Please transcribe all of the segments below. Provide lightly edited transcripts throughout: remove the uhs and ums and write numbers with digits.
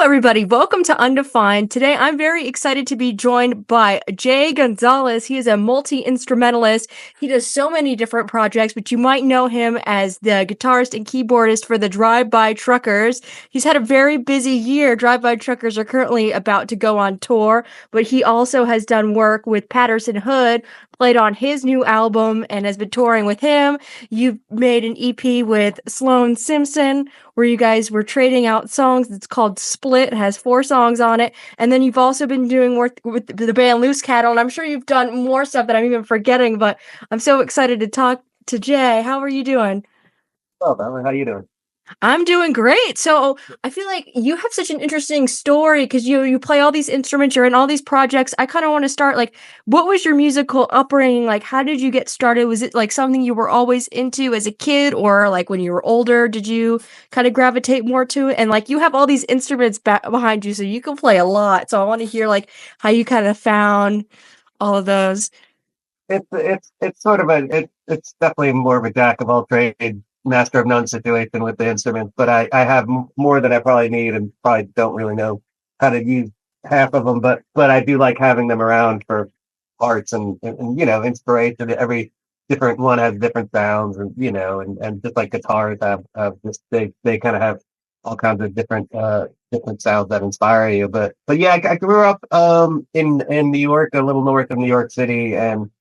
everybody. Welcome to Undefined. Today, I'm very excited to be joined by Jay Gonzalez. He is a multi-instrumentalist. He does so many different projects, but you might know him as the guitarist and keyboardist for the Drive-By Truckers. He's had a very busy year. Drive-By Truckers are currently about to go on tour, but he also has done work with Patterson Hood, played on his new album, and has been touring with him. You've made an EP with Sloan Simpson, where you guys were trading out songs. It's called Split. It has 4 songs on it. And then you've also been doing work with the band Loose Cattle, and I'm sure you've done more stuff that I'm even forgetting, but I'm so excited to talk to Jay. How are you doing? Oh, Valerie, how you doing? I'm doing great. So I feel like you have such an interesting story because you play all these instruments, you're in all these projects. I kind of want to start like, what was your musical upbringing? Like, how did you get started? Was it like something you were always into as a kid, or like when you were older, did you kind of gravitate more to it? And like, you have all these instruments behind you, so you can play a lot. So I want to hear like how you kind of found all of those. It's sort of it's definitely more of a jack of all trades, master of none situation with the instruments. But I have more than I probably need, and probably don't really know how to use half of them. But I do like having them around for parts and inspiration. Every different one has different sounds, and just like guitars have just they kind of have all kinds of different sounds that inspire you. But yeah, I grew up in New York, a little north of New York City, and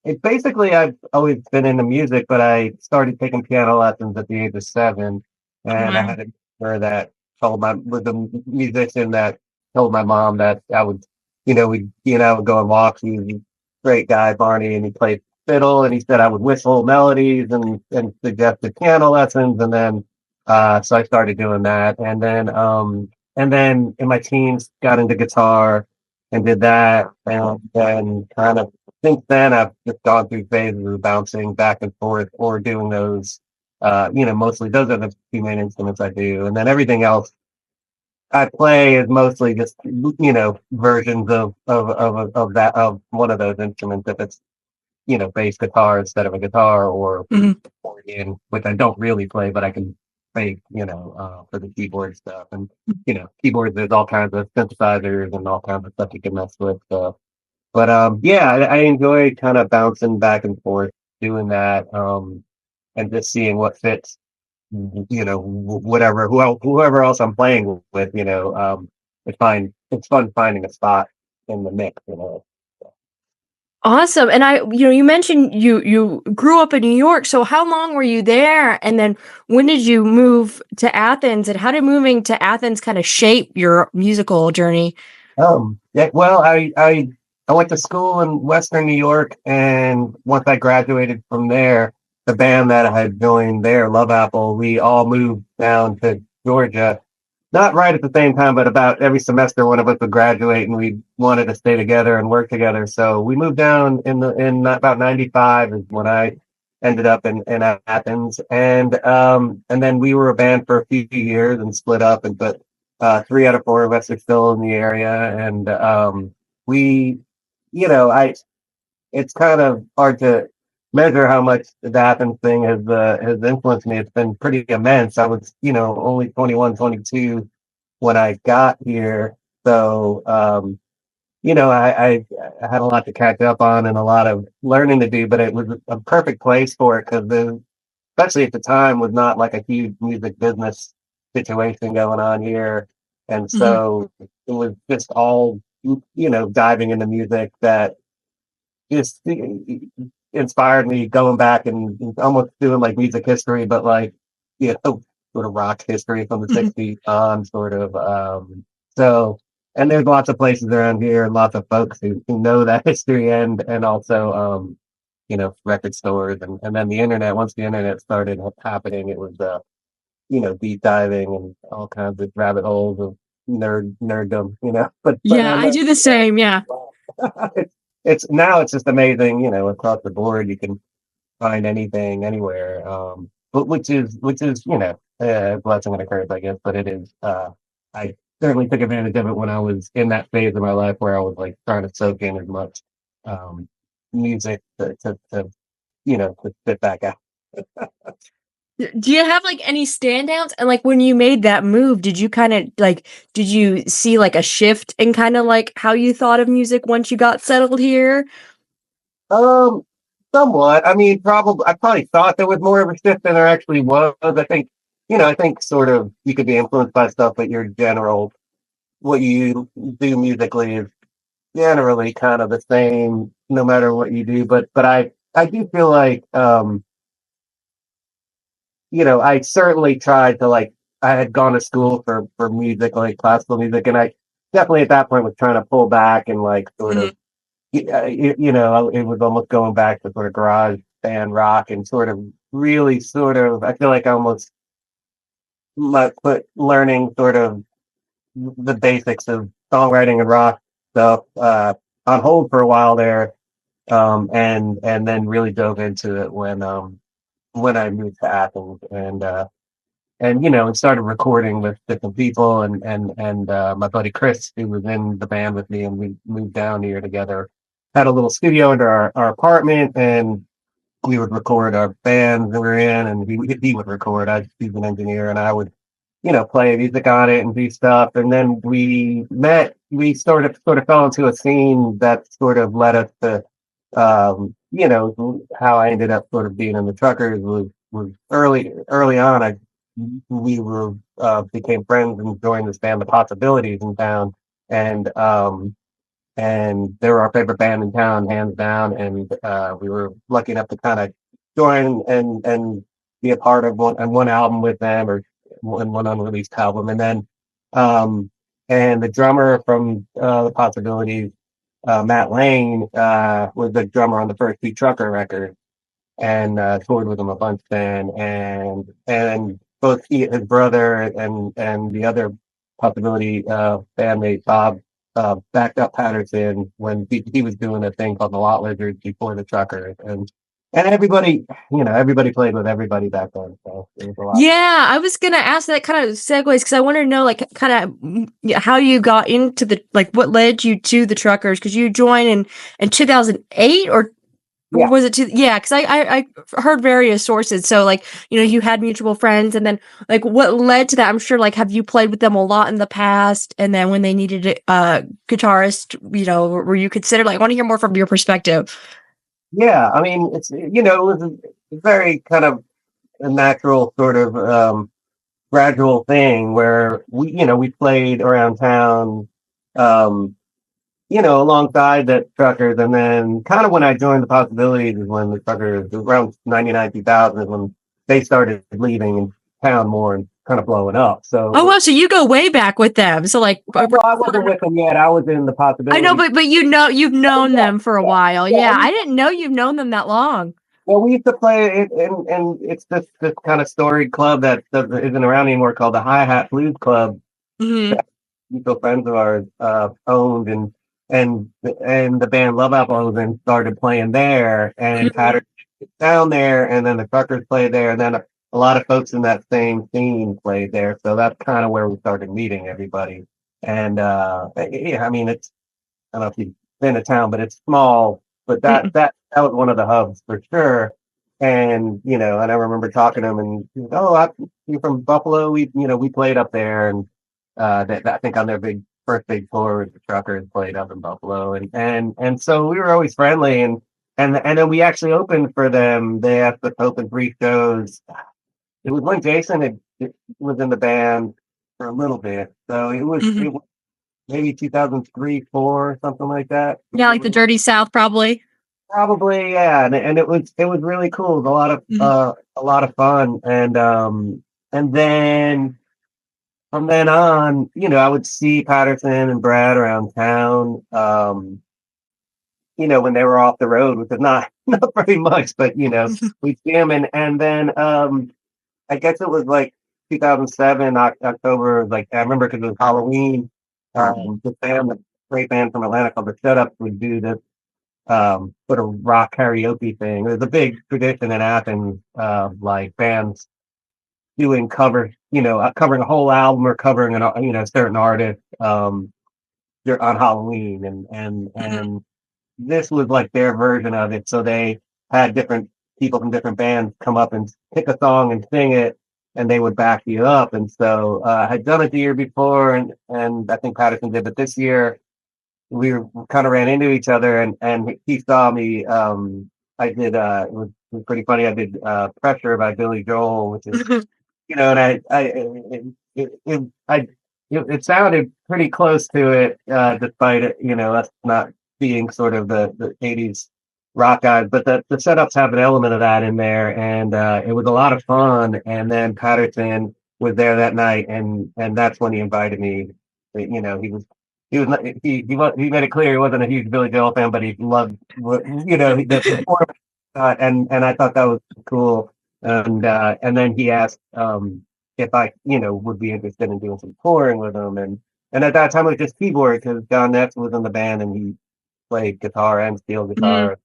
it basically I've always been into music, but I started taking piano lessons at the age of 7, and I Wow. had a mentor that told my was a musician that told my mom that I would, I would go on walks. He was a great guy, Barney, and he played fiddle, and he said I would whistle melodies and suggested piano lessons, and then so I started doing that, and then in my teens got into guitar and did that, and then kind of since then, I've just gone through phases of bouncing back and forth or doing those. Mostly those are the 2 main instruments I do, and then everything else I play is mostly just versions of that of one of those instruments. If it's bass guitar instead of a guitar, or Mhm. accordion, which I don't really play, but I can play, for the keyboard stuff. And keyboards, there's all kinds of synthesizers and all kinds of stuff you can mess with. Yeah, I enjoy kind of bouncing back and forth doing that, and just seeing what fits, whatever, whoever else I'm playing with, it's fun finding a spot in the mix. Awesome. And you mentioned you grew up in New York. So how long were you there? And then when did you move to Athens? And how did moving to Athens kind of shape your musical journey? Yeah, well, I went to school in Western New York, and once I graduated from there, the band that I had joined there, Love Apple, we all moved down to Georgia. Not right at the same time, but about every semester, one of us would graduate, and we wanted to stay together and work together. So we moved down in about '95 is when I ended up in Athens, and then we were a band for a few years and split up, but 3 out of 4 of us are still in the area, and we, I it's kind of hard to measure how much the Athens thing has influenced me. It's been pretty immense. I was, only 21, 22 when I got here. So, I had a lot to catch up on and a lot of learning to do, but it was a perfect place for it because especially at the time, was not like a huge music business situation going on here. And Mhm. so it was just all, diving into music that just inspired me going back and almost doing like music history, but like, sort of rock history from the Mhm. 60s on, sort of. So, and there's lots of places around here and lots of folks who know that history, and also, record stores, and then the internet. Once the internet started happening, it was, deep diving and all kinds of rabbit holes of nerddom, but Yeah, I do the same. Yeah. it's now it's just amazing, across the board you can find anything anywhere. But which is a blessing and a curse, I guess. But it is. I certainly took advantage of it when I was in that phase of my life where I was like trying to soak in as much music to spit back out. Do you have like any standouts? And like when you made that move, did you kind of like did you see like a shift in kind of like how you thought of music once you got settled here? Um, Somewhat. I mean, probably I probably thought there was more of a shift than there actually was. I think, I think sort of you could be influenced by stuff, but your general what you do musically is generally kind of the same no matter what you do. But I do feel like I certainly tried to like I had gone to school for music, like classical music, and I definitely at that point was trying to pull back and like sort Mhm. of it was almost going back to sort of garage band rock and sort of really sort of I feel like I almost put learning sort of the basics of songwriting and rock stuff on hold for a while there, and then really dove into it when I moved to Athens and and started recording with different people and my buddy Chris, who was in the band with me, and we moved down here together. Had a little studio under our apartment, and we would record our bands that we're in, and he would record. He's an engineer, and I would play music on it and do stuff. And then we met. We sort of fell into a scene that sort of led us to, how I ended up sort of being in the Truckers was early on. We were became friends and joined this band, The Possibilities, in town, and they were our favorite band in town, hands down. And we were lucky enough to kind of join and be a part of one album with them, or one unreleased album. And then and the drummer from The Possibilities, Matt Lane, was the drummer on the first two Trucker records, and toured with him a bunch then. And both his brother and the other Possibility bandmate Bob backed up Patterson when he was doing a thing called the Lot Lizards before the Truckers, and everybody, everybody played with everybody back then, so it was a lot. Yeah, I was gonna ask that kind of segues because I want to know like kind of how you got into the like what led you to the Truckers because you joined in 2008 or Yeah, was it yeah, because I heard various sources. So like, you had mutual friends and then like what led to that? I'm sure like have you played with them a lot in the past? And then when they needed a guitarist, were you considered like I want to hear more from your perspective. yeah. I mean, it was a very kind of a natural sort of gradual thing where we played around town, um, alongside the Truckers. And then kind of when I joined the Possibilities is when the Truckers, around 99, 2000 is when they started leaving in town more and kind of blowing up. Oh So, wow, so you go way back with them. So like well, I wasn't with them yet. I was in the I know, Possibilities. but you've Oh, known yeah, them for a yeah, while. yeah. Yeah, I didn't know you've known them that long. Well, we used to play it, and it's this kind of storied club that isn't around anymore called the Hi Hat Blues Club. Hmm. Mutual friends of ours owned, and the band Love Apples and started playing there, and Patterson down there, and then the Truckers played there, and then a lot of folks in that same scene played there. So that's kind of where we started meeting everybody. And yeah, I mean, I don't know if you've been to town, but it's small. But that was one of the hubs for sure. And and I remember talking to him, and he was, you're from Buffalo. We played up there, and I think on their first big tour, the Truckers played up in Buffalo, and so we were always friendly, and then we actually opened for them. They asked us to open 3 shows. It was when Jason was in the band for a little bit, so Hmm. it was maybe 2003, four, something like that. Yeah, like the Dirty South, probably. Probably, yeah, and it was really cool. It was Hmm. a lot of fun, and then from then on, I would see Patterson and Brad around town. When they were off the road, which is not not very much, but we'd see them, and then I guess it was like 2007 October. Like I remember because it was Halloween. The band, the great band from Atlanta called the Shut Ups, would do this sort of rock karaoke thing. There's a big tradition in Athens of like bands doing covers, covering a whole album or covering certain artist on Halloween, and Hmm. this was like their version of it. So they had different. people from different bands come up and pick a song and sing it, and they would back you up. And so I had done it the year before, and I think Patterson did, but this year kind of ran into each other, and he saw me. I did. It was pretty funny. I did "Pressure" by Billy Joel, which is, and it sounded pretty close to it, despite it, us not being sort of the '80s rock guys. But the setups have an element of that in there, and it was a lot of fun. And then Patterson was there that night, and that's when he invited me. He was not, he made it clear he wasn't a huge Billy Joel fan, but he loved the performance, and I thought that was cool. And then he asked if I would be interested in doing some touring with him, and at that time it was just keyboard because John Ness was in the band and he played guitar and steel Mhm. guitar.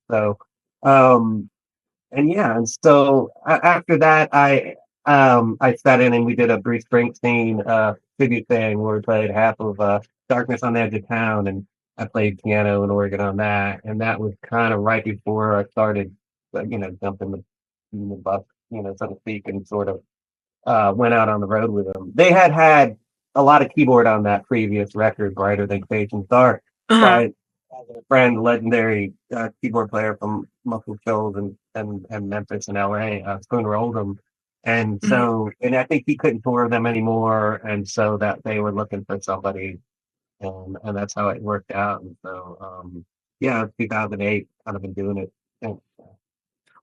So um and yeah, and so after that, I sat in and we did a Bruce Springsteen tribute thing where we played half of "Darkness on the Edge of Town," and I played piano and organ on that, and that was kind of right before I started, jumping the bus, so to speak, and sort of went out on the road with them. They had a lot of keyboard on that previous record, Brighter Than Creation Star, Uh-huh. by a friend, legendary keyboard player from Muscle Shoals and Memphis and LA, Spooner Oldham. And Mhm. so, and I think he couldn't tour with them anymore. And so that they were looking for somebody, and that's how it worked out. And so, yeah, 2008, kind of been doing it. And,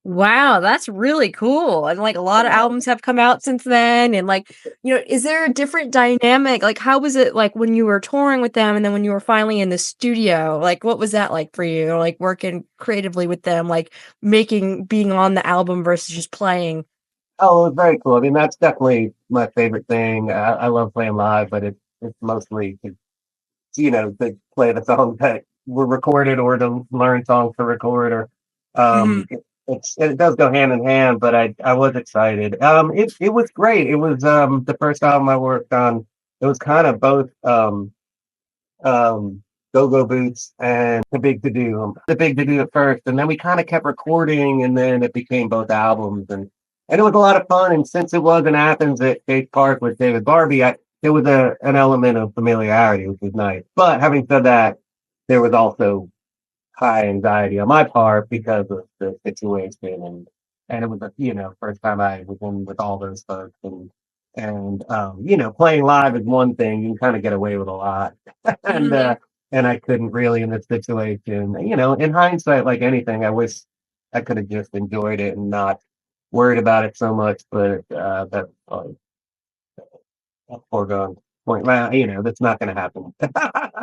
Wow, that's really cool. And like a lot of albums have come out since then. And like, is there a different dynamic? Like, how was it like when you were touring with them and then when you were finally in the studio? Like, what was that like for you? Like working creatively with them, like being on the album versus just playing. oh, it was very cool. I mean, that's definitely my favorite thing. I love playing live, but it's mostly to play the songs that were recorded or to learn songs to record or Mhm. it does go hand in hand, but I was excited. It was great. It was the first album I worked on. It was kind of both um Go Go Boots and The Big To Do. The Big To Do at first, and then we kind of kept recording, and then it became both albums, and it was a lot of fun. And since it was in Athens at Skate Park with David Barbie, there was an element of familiarity, which was nice. But having said that, there was also high anxiety on my part because of the situation, and it was first time I was in with all those folks, and playing live is one thing. You can kind of get away with a lot, and Mhm. I couldn't really in this situation. In hindsight, like anything, I wish I could have just enjoyed it and not worried about it so much. But that's probably a foregone point. Well, that's not going to happen.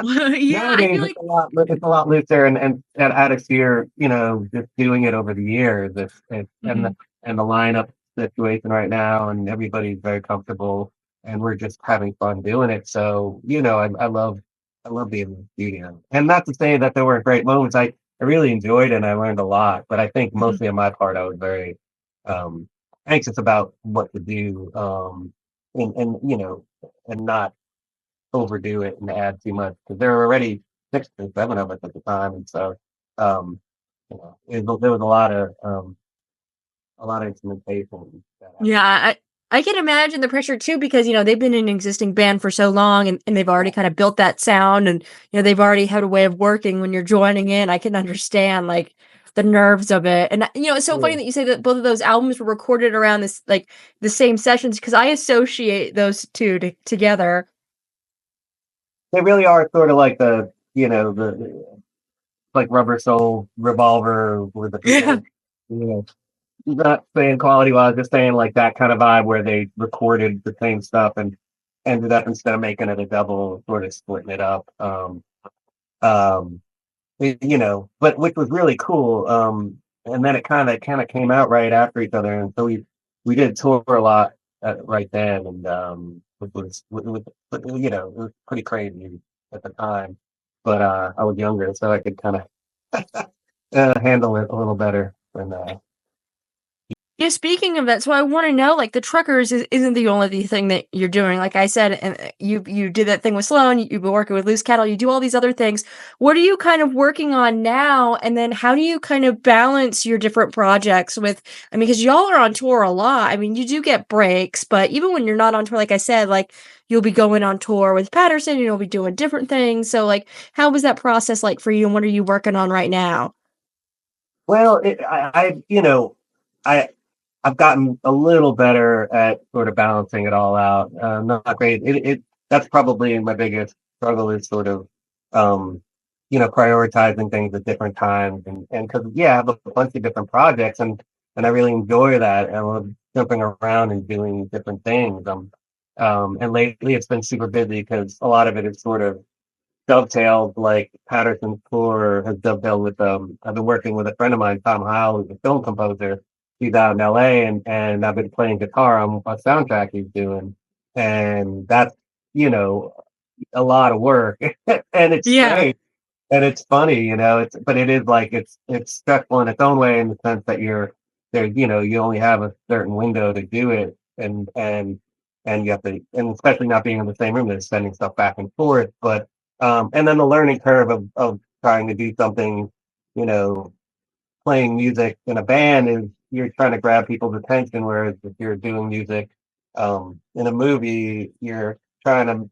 Yeah, I Nowadays, feel like it's a lot looser, and at us here, just doing it over the years, Mhm. and the lineup situation right now, and everybody's very comfortable, and we're just having fun doing it. So, I love being in the studio, and not to say that there weren't great moments. I really enjoyed it, and I learned a lot. But I think Mhm. mostly on my part, I was very um, anxious about what to do, and not overdo it and add too much because there were already 6 or 7 of us at the time, and so um, there was a lot of instrumentation that Yeah, I can imagine the pressure too because they've been an existing band for so long and they've already kind of built that sound and they've already had a way of working when you're joining in. I can understand like the nerves of it. And it's so funny happened. that you say that both of those albums were recorded around this like the same sessions because I associate those two together. They really are sort of like the like Rubber Soul, Revolver, with the Yeah. you know not saying quality wise, just saying like that kind of vibe where they recorded the same stuff and ended up, instead of making it a double, sort of splitting it up. Um, but which was really cool. And then it kind of came out right after each other, and so we did tour a lot right then, and it was pretty crazy at the time. But I was younger, so I could kind of handle it a little better. And Yeah, speaking of that, so I want to know, like, the truckers isn't the only thing that you're doing. Like I said, and you did that thing with Sloan. You've been working with Loose Cattle. You do all these other things. What are you kind of working on now? And then how do you kind of balance your different projects with? I mean, because y'all are on tour a lot. I mean, you do get breaks, but even when you're not on tour, like I said, like you'll be going on tour with Patterson. And you'll be doing different things. So, like, how was that process like for you? And what are you working on right now? Well, I I've gotten a little better at sort of balancing it all out. Not great. That's probably my biggest struggle is sort of, um, prioritizing things at different times, and because yeah, I have a bunch of different projects, and I really enjoy that, and I love jumping around and doing different things. And lately it's been super busy because a lot of it is sort of dovetailed, like Patterson's tour has dovetailed with I've been working with a friend of mine, Tom Howell, who's a film composer. He's out in LA, and I've been playing guitar on a soundtrack he's doing. And that's, you know, a lot of work. And it's Yeah. great. And it's funny, but it is like it's stressful in its own way in the sense that you're there, you only have a certain window to do it, and you have to, and especially not being in the same room, they're sending stuff back and forth. But and then the learning curve of trying to do something, you know, playing music in a band is you're trying to grab people's attention, whereas if you're doing music in a movie, you're trying to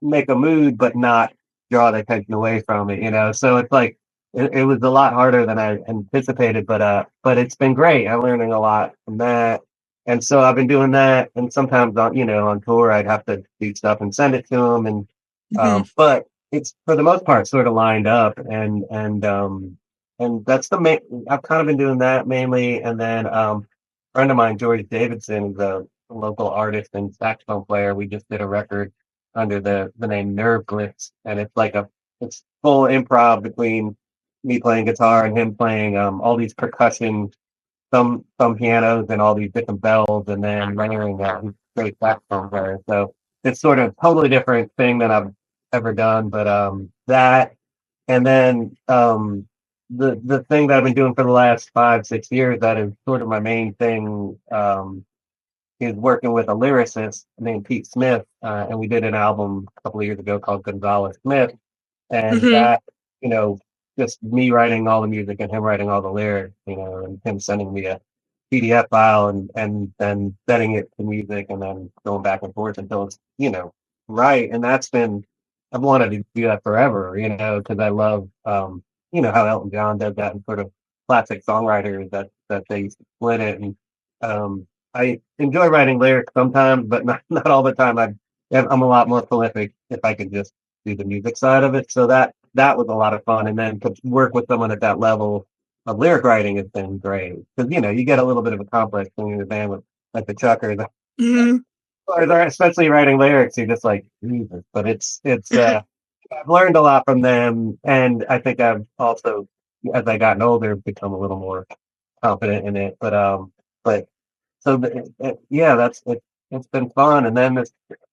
make a mood but not draw the attention away from it. So it's like it was a lot harder than I anticipated, but it's been great. I'm learning a lot from that. And so I've been doing that, and sometimes on tour I'd have to do stuff and send it to them, and Hmm. but it's for the most part sort of lined up, and that's the main. I've kind of been doing that mainly, and then a friend of mine, George Davidson, is a local artist and saxophone player. We just did a record under the name Nerve Glitz, and it's full improv between me playing guitar and him playing all these percussion, some pianos and all these different bells, and then layering out he's a great saxophone player. So it's sort of totally different thing than I've ever done, but that, and then the thing that I've been doing for the last 5 6 years that is sort of my main thing. Is working with a lyricist named Pete Smith, and we did an album a couple of years ago called Gonzalez Smith, and Hmm. that, you know, just me writing all the music and him writing all the lyrics, and him sending me a PDF file and then setting it to music and then going back and forth until it's, right. And I've wanted to do that forever, because I love, how Elton John does that and sort of classic songwriters that they used to split it. And I enjoy writing lyrics sometimes, but not all the time. I'm a lot more prolific if I could just do the music side of it. So that was a lot of fun. And then to work with someone at that level of lyric writing has been great because you get a little bit of a complex when you're in a band with like the Chuckers, Hmm. or they're especially writing lyrics. You're just like Jesus. But it's I've learned a lot from them, and I think I've also, as I gotten older, become a little more confident in it. But so yeah, it's been fun. And then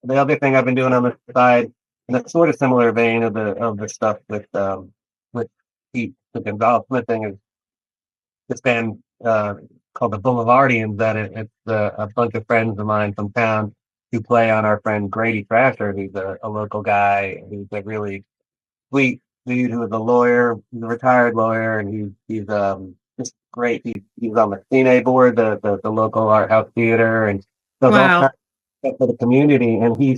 the other thing I've been doing on the side, in a sort of similar vein of the stuff with Pete, the Gonzalez Smith thing, is this band called the Boulevardians. It's a bunch of friends of mine from town who play on our friend Grady Thrasher, who's a local guy who's a really sweet dude who was a lawyer. He's a retired lawyer, and he's just great. He's on the Cine board, the local art house theater, and does all Wow. kinds of stuff for the community. And he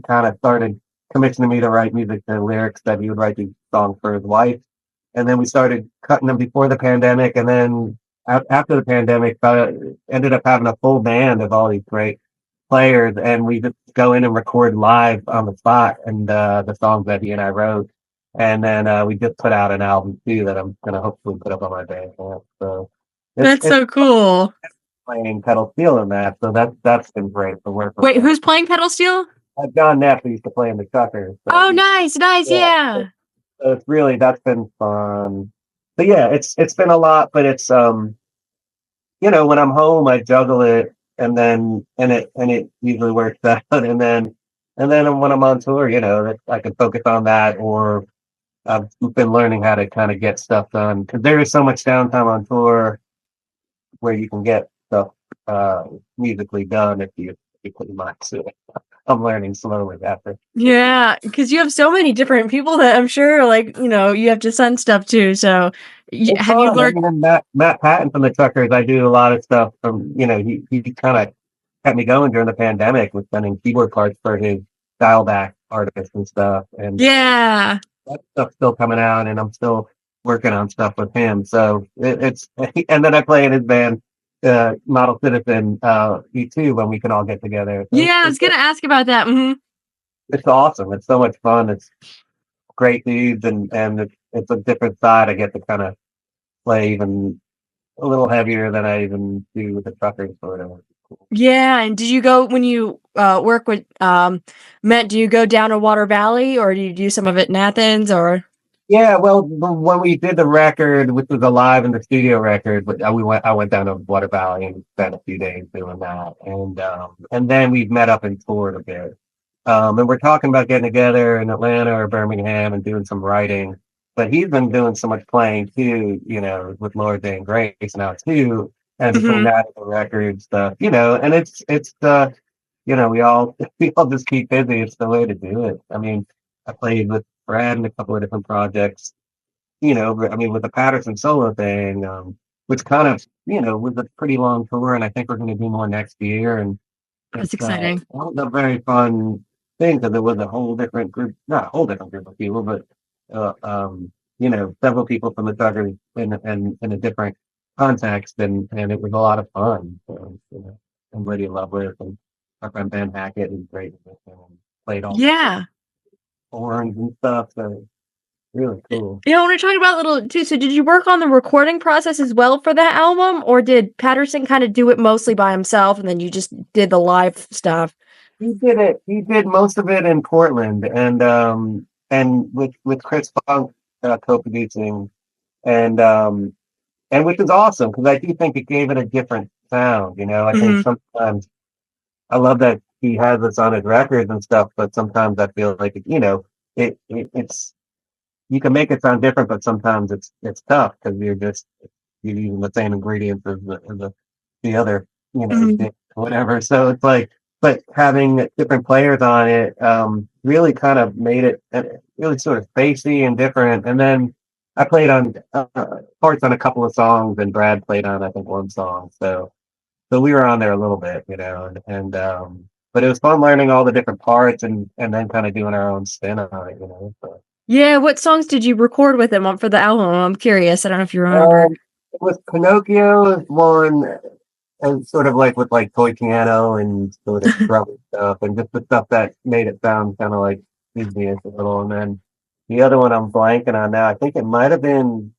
kind of started commissioning me to write music to lyrics that he would write these songs for his wife. And then we started cutting them before the pandemic, and then after the pandemic, ended up having a full band of all these great players, and we just go in and record live on the spot, and the songs that he and I wrote, and then we just put out an album too that I'm gonna hopefully put up on my Bandcamp. So That's it's so cool. playing pedal steel in that, so that's been great to work with Wait, them. who's playing pedal steel? John Neff who used to play in the Tuckers, so Oh, nice, nice, yeah, yeah. so it's really that's been fun. But yeah, it's been a lot, but it's when I'm home, I juggle it, and it usually works out. And then when I'm on tour, that I can focus on that, or I've been learning how to kind of get stuff done because there is so much downtime on tour where you can get stuff musically done if you put your mind to it. I'm learning slowly after. Yeah, because you have so many different people that I'm sure, like, you have to send stuff to. So, It's have you fun. I learned? mean, and Matt Patton from the Truckers, I do a lot of stuff from, he kind of kept me going during the pandemic with sending keyboard parts for his dial back artists and stuff. And Yeah. that stuff's still coming out, and I'm still working on stuff with him. So it's, and then I play in his band, Model Citizen, E2 when we can all get together. So Yeah, I was gonna ask about that. it's awesome. It's so much fun. It's great dudes, and it's a different side. I get to kind of play even a little heavier than I even do with the truckers or whatever. Yeah, and did you go when you work with Met? Do you go down to Water Valley, or do you do some of it in Athens? Or Yeah, well, when we did the record, which was a live in the studio record, but I went down to Water Valley and spent a few days doing that, and then we met up and toured a bit. And we're talking about getting together in Atlanta or Birmingham and doing some writing. But he's been doing so much playing too, with Lord Day and Grace now too. And between Mhm. that and the record stuff, and it's we all we all just keep busy. It's the way to do it. I mean, I played with Brad in a couple of different projects, I mean with the Patterson solo thing, which kind of, was a pretty long tour, and I think we're gonna do more next year. And That's it's exciting. it was a very fun thing because it was a whole different group, not a whole different group of people, but several people from the Tuggers in a different context, and it was a lot of fun. So, I'm really in love with, and our friend Ben Hackett is great with it, and played all the Yeah. horns and stuff. So really cool. I want to talk about little too. So, did you work on the recording process as well for that album, or did Patterson kind of do it mostly by himself, and then you just did the live stuff? He did it. He did most of it in Portland, and with Chris Funk co-producing, and which is awesome because I do think it gave it a different sound. I think Hmm. sometimes I love that he has this on his records and stuff, but sometimes I feel like it's you can make it sound different, but sometimes it's tough because you're using the same ingredients as the other, Hmm. whatever. So it's like, but having different players on it, really kind of made it really sort of spacey and different. And then I played on parts on a couple of songs, and Brad played on I think one song. So we were on there a little bit, but it was fun learning all the different parts, and then kind of doing our own spin on it. So. Yeah. What songs did you record with him for the album? I'm curious. I don't know if you remember. Um, with Pinocchio is one, and sort of like with like toy piano and sort of drum stuff, and just the stuff that made it sound kind of like Disney-ish a little. And then the other one I'm blanking on now. I think it might have been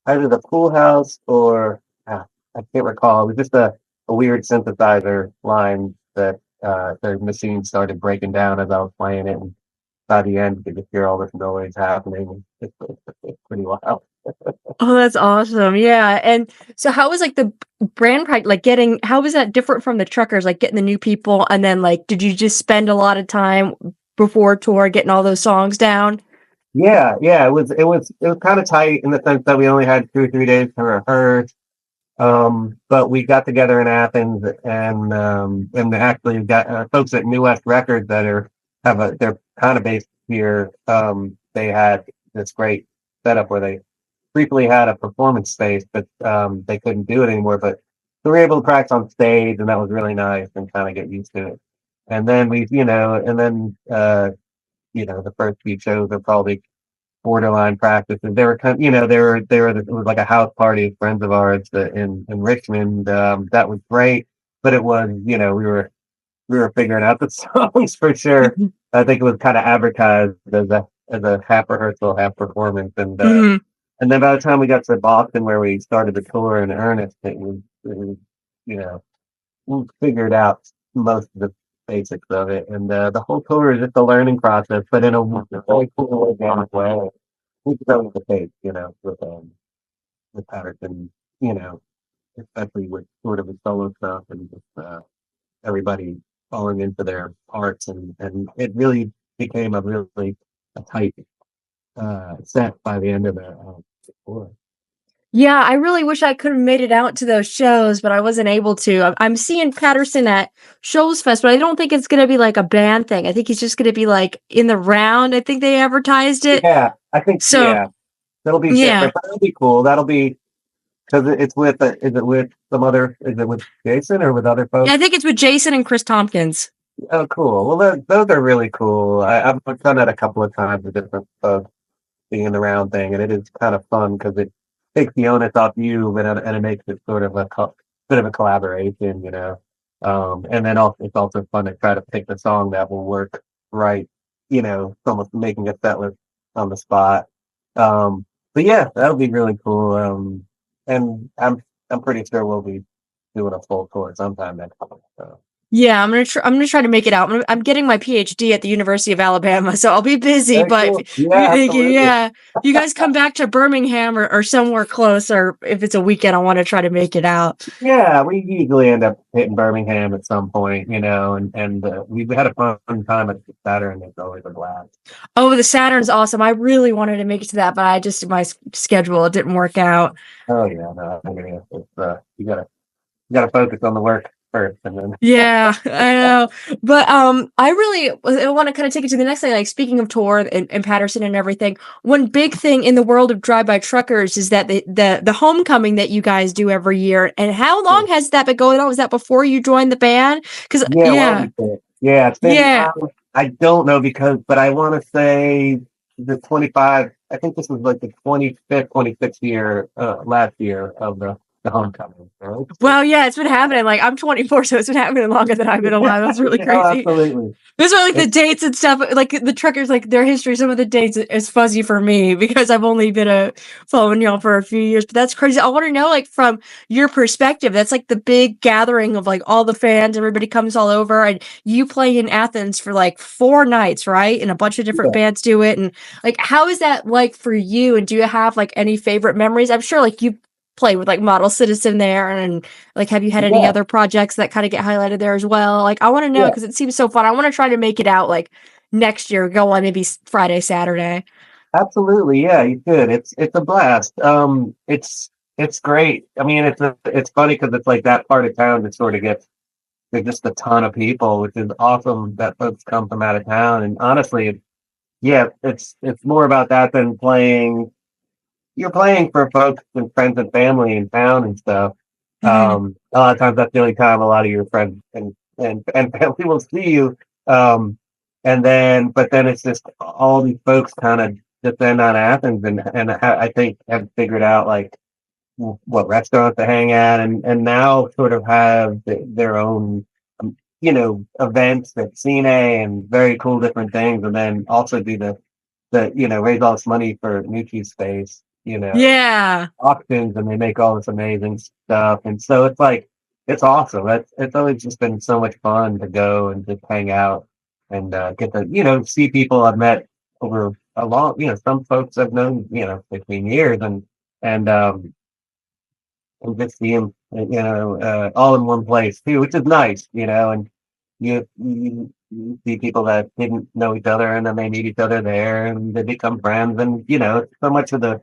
either the Pool House or I can't recall. It was just a weird synthesizer line that the machine started breaking down as I was playing it, and by the end, you could just hear all this noise happening. It's pretty wild. Oh, that's awesome. Yeah. And so how was like the brand practice, like getting, how was that different from the truckers, like getting the new people? And then like, did you just spend a lot of time before tour getting all those songs down? Yeah, yeah, it was kind of tight in the sense that we only had 2 or 3 days to rehearse. But we got together in Athens, and actually got folks at New West Records that they're kind of based here. They had this great setup where they briefly had a performance space, but they couldn't do it anymore. But we were able to practice on stage, and that was really nice, and kind of get used to it. And then the first few shows are probably borderline practices. They were kind, it was like a house party of friends of ours in Richmond. That was great, but it was, we were figuring out the songs for sure. I think it was kind of advertised as a half rehearsal, half performance, Hmm. and then by the time we got to Boston, where we started the tour in earnest, it was you know we figured out most of the basics of it, and the whole tour is just a learning process, but in a really cool organic way. Which is always the case, with Patterson, you know, especially with sort of the solo stuff and just everybody falling into their parts, and it really became a really a tight set by the end of the tour. Yeah, I really wish I could have made it out to those shows, but I wasn't able to. I'm seeing Patterson at Shows Fest, but I don't think it's gonna be like a band thing. I think he's just gonna be like in the round. I think they advertised it. Yeah, I think So yeah, that'll be yeah, different, but that'll be cool. That'll be because it's with is it with some other is it with Jason or with other yeah, I folks? think it's with Jason and Chris Tompkins. Oh, cool. Well, those are really cool. I've done that a couple of times with different folks being in the round thing, and it is kind of fun because it takes the onus off you, and it makes it sort of a bit of a collaboration, you know. And then also it's also fun to try to pick the song that will work right, you know, it's almost making a set list on the spot. But yeah, that'll be really cool. And I'm pretty sure we'll be doing a full tour sometime next month. So. Yeah, I'm gonna try to make it out. I'm getting my PhD at the University of Alabama, so I'll be busy. Very But cool. Yeah, thank you. absolutely. Yeah, if you guys come back to Birmingham or somewhere close, or if it's a weekend, I want to try to make it out. Yeah, we usually end up hitting Birmingham at some point, you know, and we've had a fun time at the Saturn. It's always a blast. Oh, the Saturn's awesome. I really wanted to make it to that, but I just my schedule it didn't work out. Oh yeah, no, I mean, you gotta focus on the work first, and then Yeah, I know. But I really want to kind of take it to the next thing. Like speaking of tour and Patterson and everything, one big thing in the world of drive-by truckers is that the homecoming that you guys do every year. And how long has that been going on? Was that before you joined the band? Because yeah, well, yeah, yeah, it's been yeah. I don't know because, but I want to say the 25. I think this was like the 25th, 26th year last year of the homecoming. Right? Well, yeah, it's been happening. Like I'm 24, so it's been happening longer than I've been Yeah, alive. That's really oh, crazy. absolutely. Those are like the It's dates and stuff. Like the truckers, like their history. Some of the dates is fuzzy for me because I've only been following y'all for a few years. But that's crazy. I want to know, like, from your perspective, that's like the big gathering of like all the fans. Everybody comes all over, and you play in Athens for like 4 nights, right? And a bunch of different yeah, bands do it. And like, how is that like for you? And do you have like any favorite memories? I'm sure like you play with like Model Citizen there, and like, have you had any yeah, other projects that kind of get highlighted there as well? Like, I want to know yeah. because it seems so fun. I want to try to make it out like next year, go on maybe Friday, Saturday. Absolutely, yeah, you could. It's a blast. It's great. I mean, it's funny because it's like that part of town that sort of gets there's just a ton of people, which is awesome that folks come from out of town. And honestly, yeah, it's more about that than playing. You're playing for folks and friends and family in town and stuff. Mhm. A lot of times that's the only time a lot of your friends and family will see you. Um, and then, but then it's just all these folks kind of depend on Athens and I think have figured out like what restaurants to hang at and now sort of have their own, you know, events at Cine and very cool different things. And then also do you know, raise all this money for Nucci space, you know, Yeah. auctions and they make all this amazing stuff. And so it's like, it's awesome. It's always just been so much fun to go and just hang out and get to, you know, see people I've met over a long, you know, some folks I've known, you know, 15 years and and just see them, you know, all in one place too, which is nice, you know, and you see people that didn't know each other and then they meet each other there and they become friends and, you know, so much of the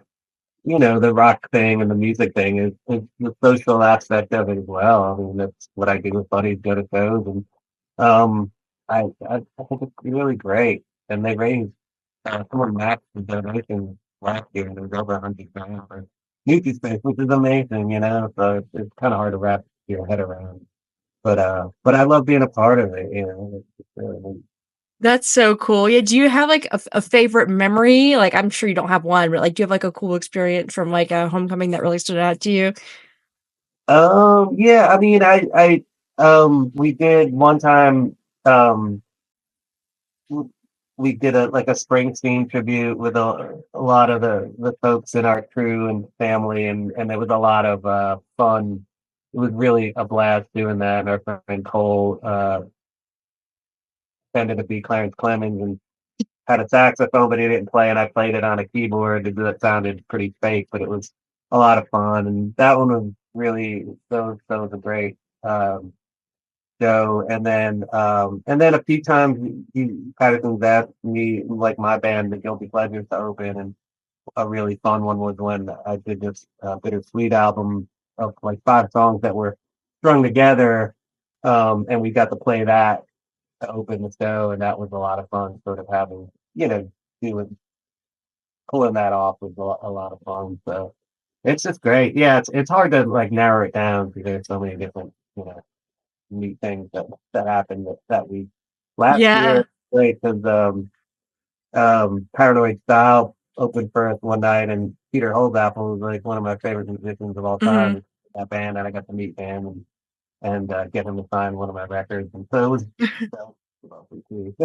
you know, the rock thing and the music thing is the social aspect of it as well. I mean, that's what I do with buddies, go to shows, and um, I think it's really great. And they raised someone maxed the donation last year, and there was over 100 grand for Nuki Space, which is amazing, you know. So it's kind of hard to wrap your head around, but I love being a part of it, you know. It's really neat. That's so cool. Yeah. Do you have like a favorite memory? Like, I'm sure you don't have one, but like, do you have like a cool experience from like a homecoming that really stood out to you? Yeah, I mean, we did one time, w- we did a like a Springsteen tribute with a lot of the folks in our crew and family, and it was a lot of fun. It was really a blast doing that. And our friend Cole tended to be Clarence Clemens and had a saxophone, but he didn't play, and I played it on a keyboard. That sounded pretty fake, but it was a lot of fun. And that one was really so was a great show. And then a few times he Patterson's asked me, like my band, the Guilty Pleasures, to open, and a really fun one was when I did this Bittersweet album of like 5 songs that were strung together, and we got to play that to open the show, and that was a lot of fun. Sort of having, doing pulling that off was a lot of fun. So it's just great. Yeah, it's hard to like narrow it down because there's so many different, neat things that happened that week. Last Yeah. year, great because Paranoid Style opened for us one night, and Peter Holzapfel was like one of my favorite musicians of all time. Mhm. In that band, and I got to meet him and get him to sign one of my records, and so it was that was lovely too.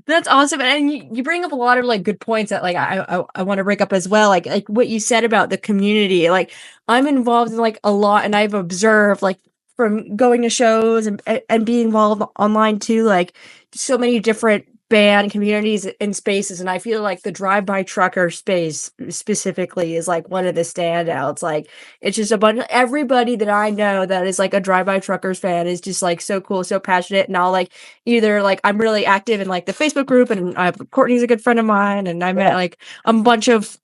That's awesome, and you bring up a lot of, like, good points that, like, I wanna bring up as well, like what you said about the community, like, I'm involved in, like, a lot, and I've observed, like, from going to shows and being involved online too, like, so many different band communities and spaces, and I feel like the drive-by trucker space specifically is, like, one of the standouts, like, it's just a bunch of everybody that I know that is, like, a drive-by truckers fan is just, like, so cool, so passionate, and I'll, like, either like I'm really active in like the Facebook group and Courtney's a good friend of mine and I met Yeah, like a bunch of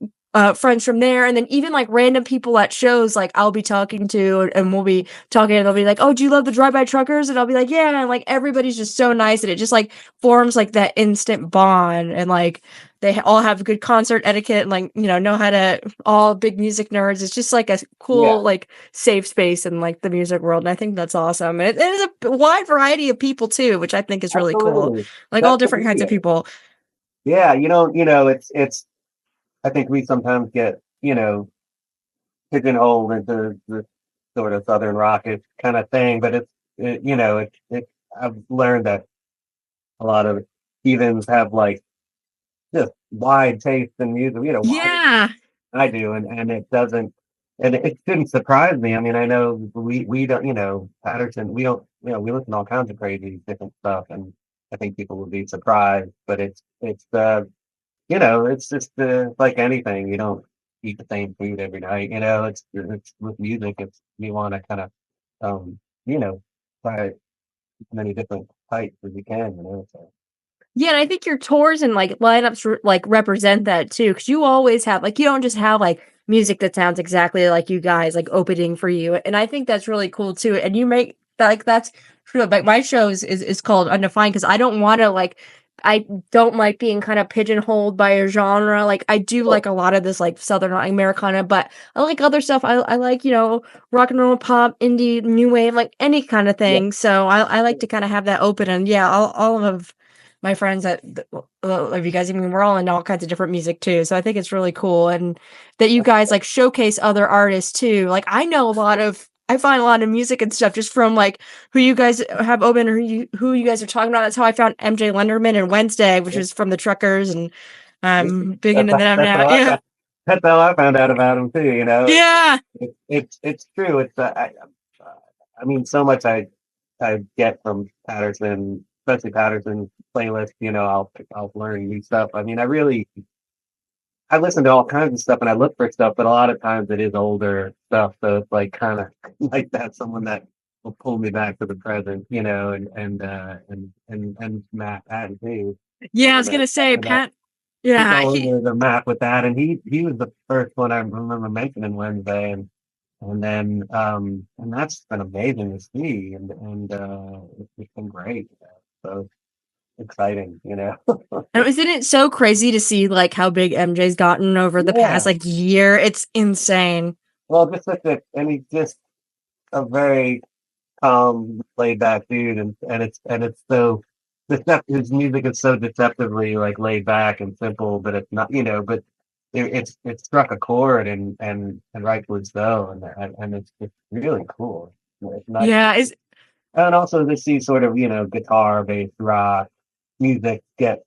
friends from there and then even like random people at shows like I'll be talking to and we'll be talking and they'll be like, "Oh, do you love the drive-by truckers?" And I'll be like, "Yeah." And like everybody's just so nice and it just like forms like that instant bond and like they all have good concert etiquette and like, know how to all big music nerds. It's just like a yeah, cool like safe space in like the music world, and I think that's awesome. And it is a wide variety of people too, which I think is really cool. absolutely. Like all That's the different kinds beauty of of it. people. Yeah, it's. I think we sometimes get, pigeonholed into the sort of Southern rocket kind of thing, but I've learned that a lot of heathens have like just wide taste in music, wider than Yeah. I do, and it doesn't, and it shouldn't surprise me. I mean, I know we don't, Patterson, we don't, we listen to all kinds of crazy different stuff, and I think people would be surprised, but it's just like anything. You don't eat the same food every night. It's with music. It's you want to kind of, um, you know, try as many different types as you can. So Yeah, and I think your tours and, like, lineups like, represent that too, because you always have like, you don't just have, like, music that sounds exactly like you guys, like, opening for you, and I think that's really cool too, and you make like, that's true, like, my shows is called Undefined because I don't wanna, like I don't like being kind of pigeonholed by a genre, like, I do cool. like a lot of this, like, Southern Americana, but I like other stuff, I like, rock and roll, pop, indie, new wave, like, any kinda Yeah, thing, so I like to kinda have that open, and yeah, all of my friends that of you guys, I mean, we're all into all kinds of different music too, so I think it's really cool, and that you guys, like, showcase other artists too, like, I find a lot of music and stuff just from, like, who you guys have open or who you guys are talking about, that's how I found MJ Lenderman and Wednesday, which yeah. is from the Truckers, and I'm big That's into them that's now, how yeah. that's how I found out about him too. Yeah! It's true. I mean, so much I get from Patterson, especially Patterson's playlist. I'll learn new stuff. I mean, I listen to all kinds of stuff and I look for stuff, but a lot of times it is older stuff. So it's like kind of like that, someone that will pull me back to the present, and Matt Patton too. Yeah, I was Remember gonna say, that Pat he's yeah, all over the map with that, and he was the first one I remember mentioning Wednesday, and that's been amazing to see, and it's been great. So exciting. and isn't it so crazy to see, like, how big MJ's gotten over the past, Yeah. like, year? It's insane. Well, just look at, and he's just a very laid back dude, and it's so his music is so deceptively like laid back and simple, but it's not, but it struck a chord, and rightfully so, and it's really cool. It's nice, Yeah, is and also to see sort of guitar based rock music get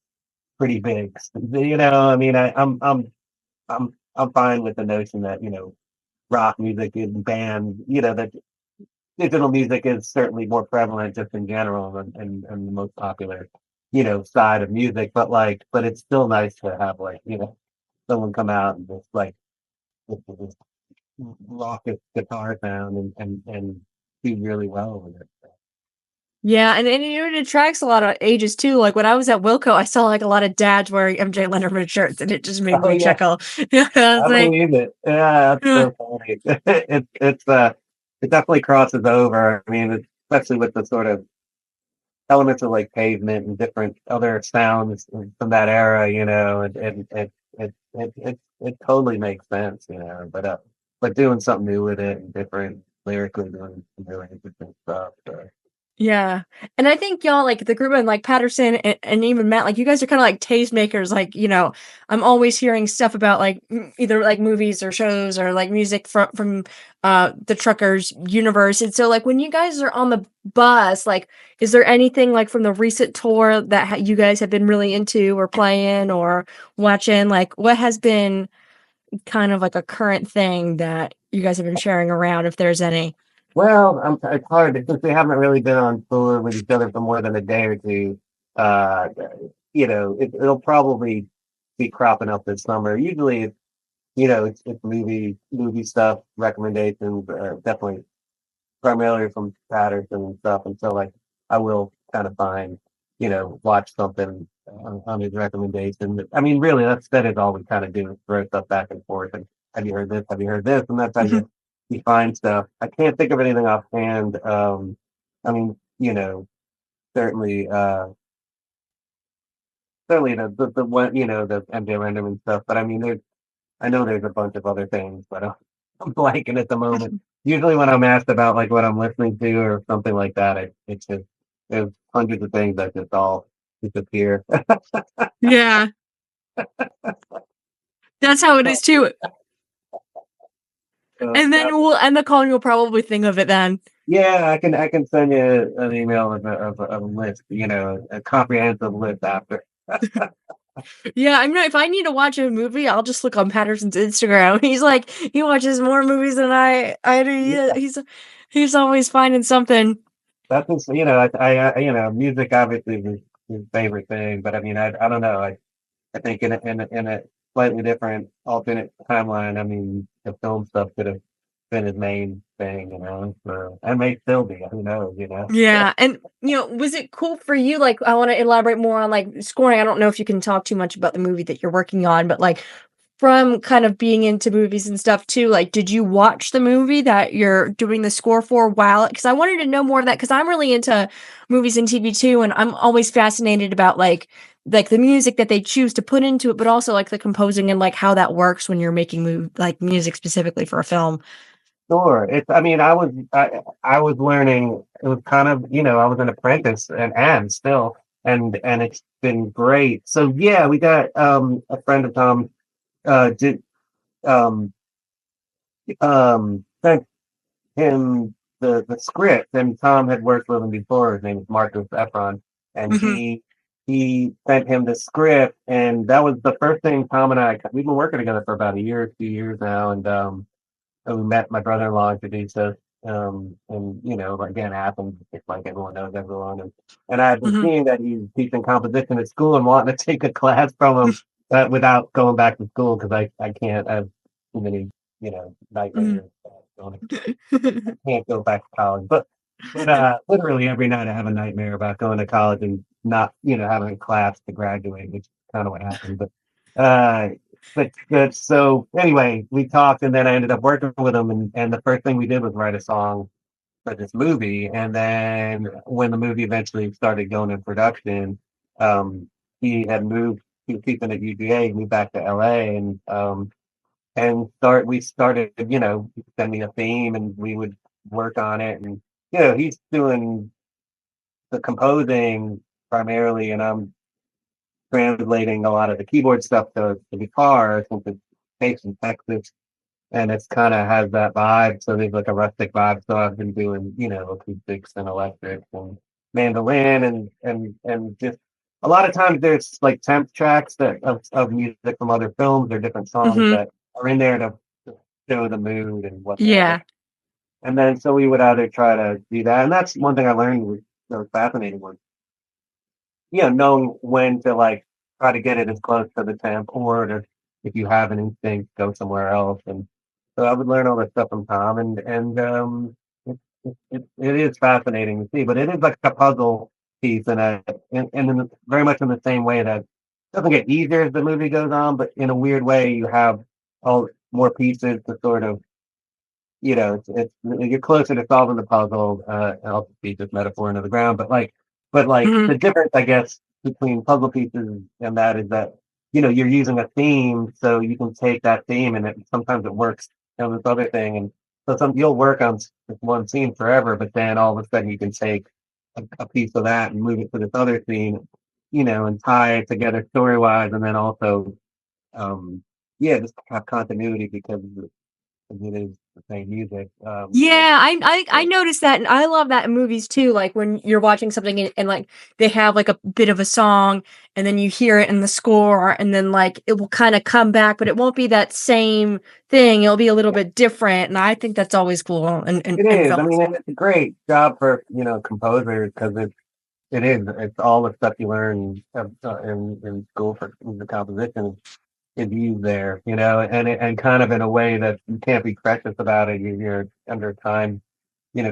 pretty big. I mean, I'm fine with the notion that rock music and band, that digital music is certainly more prevalent just in general and the most popular, side of music. But it's still nice to have like, someone come out and just like with this raucous guitar sound and do really well with it. Yeah, and it attracts a lot of ages too. Like when I was at Wilco, I saw like a lot of dads wearing MJ Lenderman shirts, and it just made Oh me yeah, chuckle. Yeah, I was I like, believe it. Yeah, that's "Huh." so funny. It definitely crosses over. I mean, especially with the sort of elements of like pavement and different other sounds from that era, and it totally makes sense, but doing something new with it and different lyrically doing some really interesting stuff. So. Yeah, and I think y'all, like, the group and, like, Patterson and even Matt, like, you guys are kinda like tastemakers, like, I'm always hearing stuff about, like, either, like, movies or shows or, like, music from the Truckers universe, and so, like, when you guys are on the bus, like, is there anything, like, from the recent tour that you guys have been really into or playing or watching? Like, what has been kind of like a current thing that you guys have been sharing around, if there's any? Well, it's hard since we haven't really been on tour with each other for more than a day or two. Uh, it'll probably be cropping up this summer. Usually, it's movie stuff, recommendations, definitely primarily from Patterson and stuff. And so, like, I will kind of watch something on his recommendation. I mean, really, that is all we kind of do is throw stuff back and forth. And have you heard this? Have you heard this? And that's how you find stuff. I can't think of anything offhand. I mean, certainly, certainly the one, the MJ Renderman stuff. But I mean, I know there's a bunch of other things, but I'm blanking at the moment. Usually, when I'm asked about like what I'm listening to or something like that, it's just there's hundreds of things that just all disappear. Yeah, that's how it is too. So, And then we'll end the call and you'll probably think of it then. yeah, I can send you an email of a list, a comprehensive list after. Yeah, I mean, if I need to watch a movie, I'll just look on Patterson's Instagram. He's like, he watches more movies than I do. Yeah, He's always finding something. that's just, music obviously is his favorite thing, but I mean, I don't know. I think in a slightly different alternate timeline, I mean, the film stuff could have been his main thing, so, and may still be, who knows. Yeah, and, was it cool for you? Like, I wanna elaborate more on, like, scoring. I don't know if you can talk too much about the movie that you're working on, but, like, from kind of being into movies and stuff too, like, did you watch the movie that you're doing the score for while? Because I wanted to know more of that because 'cause I'm really into movies and TV too, and I'm always fascinated about, like, the music that they choose to put into it, but also, like, the composing and, like, how that works when you're making music specifically for a film. Sure. I mean, I was learning. It was kind of, I was an apprentice and am still, and it's been great. So yeah, we got a friend of Tom did um sent him the script, and Tom had worked with him before. His name is Marcus Efron, and Mhm, he sent him the script, and that was the first thing Tom and we've been working together for about a year, 2 years now, and we met. My brother-in-law introduced us, and again, Athens, it's like everyone knows everyone, and I had been mhm, seeing that he's teaching composition at school and wanting to take a class from him without going back to school because I can't. I have too many mhm. nightmares. Going can't go back to college. But literally every night I have a nightmare about going to college and not, having a class to graduate, which is kind of what happened. Uh but good. So anyway, we talked and then I ended up working with him and the first thing we did was write a song for this movie. And then when the movie eventually started going in production, um he was teaching at UGA, moved back to LA and we started, send me a theme and we would work on it. And, he's doing the composing primarily, and I'm translating a lot of the keyboard stuff to the guitar since it's based in Texas and it's kind of has that vibe. So there's like a rustic vibe. So I've been doing, acoustics and electrics and mandolin and just a lot of times there's like temp tracks of music from other films or different songs Mhm. that are in there to show the mood and whatnot. Yeah. And then so we would either try to do that, and that's one thing I learned that was fascinating was knowing when to like try to get it as close to the temp or to if you have an instinct go somewhere else. And so I would learn all that stuff from Tom, and it is fascinating to see, but it is like a puzzle piece, and very much in the same way that it doesn't get easier as the movie goes on, but in a weird way, you have all more pieces to sort of, it's you're closer to solving the puzzle. I'll just be this metaphor into the ground, but like Mhm. the difference, I guess, between puzzle pieces and that is that you're using a theme, so you can take that theme and sometimes it works on this other thing, and so you'll work on this one scene forever, but then all of a sudden you can take a piece of that and move it to this other scene, and tie it together story wise, and then also, um, yeah, just have continuity because it is the same music. Yeah, I noticed that, and I love that in movies too. Like when you're watching something and like they have like a bit of a song, and then you hear it in the score, and then like it will kind of come back, but it won't be that same thing. It'll be a little bit different, and I think that's always cool It in is. I films. mean, and it's a great job for composers because it is. It's all the stuff you learn in school for the composition is used there. And kind of in a way that you can't be precious about it. You're under time,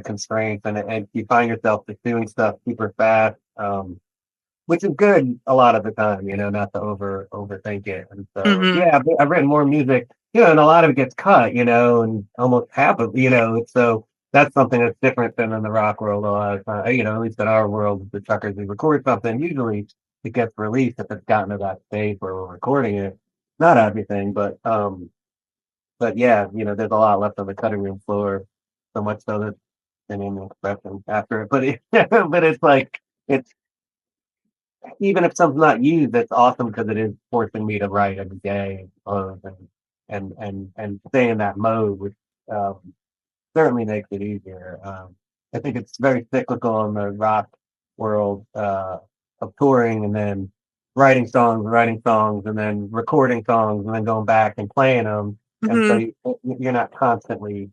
constraints, and you find yourself just doing stuff super fast. Which is good a lot of the time, not to overthink it. And so, Hmm. yeah, I've written more music, and a lot of it gets cut, and almost half of, so that's something that's different than in the rock world a lot of time. At least in our world, the truckers, we record something, usually it gets released if it's gotten to that stage where we're recording it. Not everything, but yeah, there's a lot left on the cutting room floor, so much so that I mean expression after it, but it's like it's even if something's not used, that's awesome because it is forcing me to write every day, and stay in that mode, which um, certainly makes it easier. I think it's very cyclical in the rock world of touring and then writing songs, and then recording songs, and then going back and playing them, and so Hmm. you're not constantly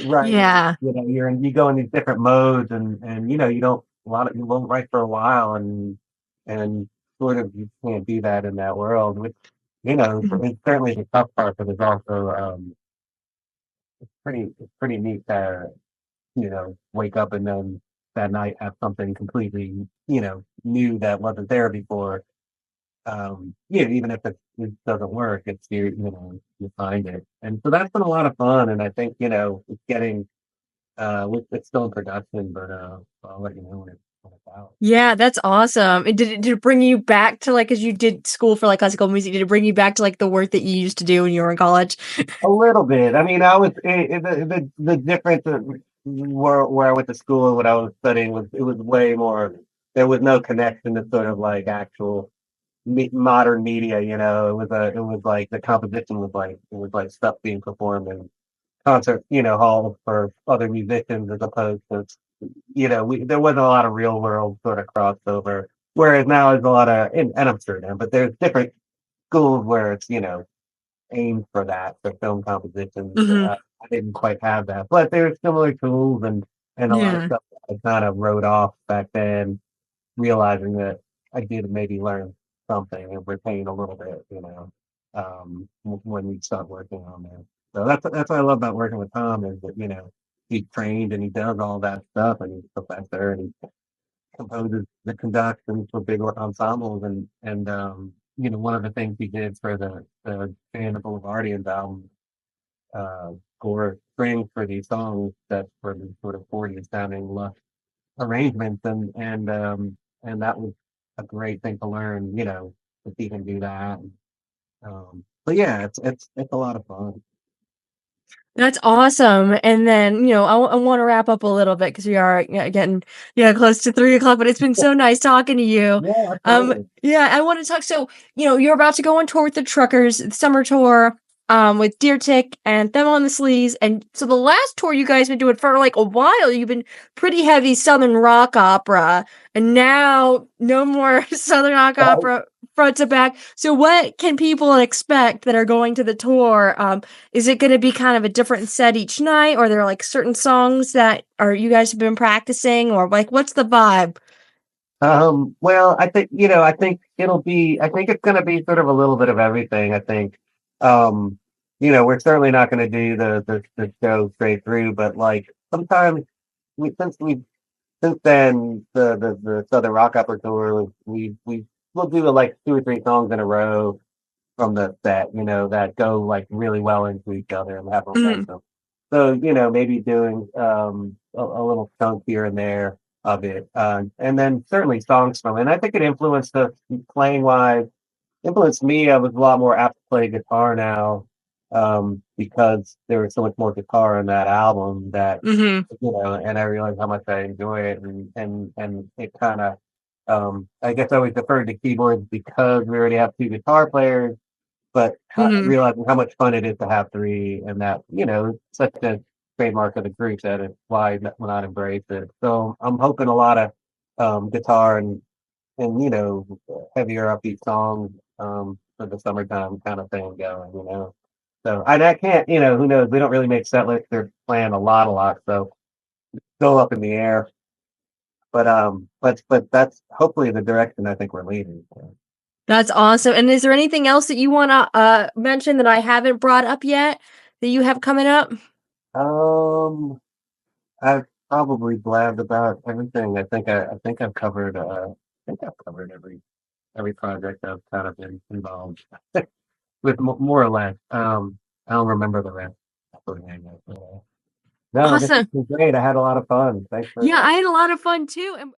writing. Yeah. You go in these different modes, and you don't you won't write for a while, and sort of you can't do that in that world, which it's certainly the tough part, but it's also it's pretty neat to wake up and then that night have something completely new that wasn't there before. Yeah, even if it doesn't work, it's you find it, and so that's been a lot of fun, and I think it's getting it's still in production, but I'll let you know when it's out. Yeah, that's awesome. And did it bring you back to like, as you did school for like classical music, did it bring you back to like the work that you used to do when you were in college? A little bit. I mean, I was the difference of where I went to school and what I was studying was it was way more. There was no connection to sort of like actual modern media. It was like the composition was like stuff being performed in concert halls for other musicians as opposed to there wasn't a lot of real world sort of crossover. Whereas now there's a lot of and I'm sure now, but there's different schools where it's aimed for that for film compositions. Hmm. I didn't quite have that, but there's similar tools and a lot of Yeah. stuff that I kind of wrote off back then, realizing that I did maybe learn something and retain a little bit, when we start working on that. So that's what I love about working with Tom is that he's trained and he does all that stuff and he's a professor and he composes the conductions for big ensembles and one of the things he did for the Band of Boulevardians album score strings for these songs that for the sort of 40s sounding lush arrangements and that was a great thing to learn, if he can do that. But yeah, it's a lot of fun. That's awesome. And then, I want to wrap up a little bit because we are getting close to 3 o'clock. But it's been so nice talking to you. Yeah, absolutely. Yeah, I want to talk. So, you're about to go on tour with the Truckers, the summer tour, with Deer Tick and Them on the Sleeves. And so the last tour you guys been doing for like a while, you've been pretty heavy Southern rock opera, and now no more Southern rock opera front to back. So, what can people expect that are going to the tour? Is it gonna be kind of a different set each night, or are there, like, certain songs that are you guys have been practicing, or, like, what's the vibe? Well, I think it's going to be sort of a little bit of everything. I think, um, we're certainly not going to do the show straight through, but like sometimes. since then the Southern Rock Upper tour, we'll do like 2 or 3 songs in a row from the set, that go like really well into each other and have Mhm. momentum. So, maybe doing a little chunk here and there of it. And then certainly songs from it. And I think it influenced us playing wise, influenced me. I was a lot more apt to play guitar now, because there was so much more guitar in that album that, Mhm. and I realized how much I enjoy it, and it kind of, I guess I always deferred to keyboards because we already have 2 guitar players, but Mhm. realizing how much fun it is to have three, and that, it's such a trademark of the group that it's why not embrace it. So I'm hoping a lot of guitar and heavier upbeat songs for the summertime kind of thing going. So I can't, who knows? We don't really make set lists. They're playing a lot, so still up in the air. But that's hopefully the direction I think we're leading. So. That's awesome. And is there anything else that you wanna, mention that I haven't brought up yet that you have coming up? Um, I've probably blabbed about everything. I think I've covered. I think I've covered every project I've kind of been involved with, more or less. I don't remember the rest. No, this has Awesome. been great. I had a lot of fun. Thanks for Yeah, I had a lot of fun too, and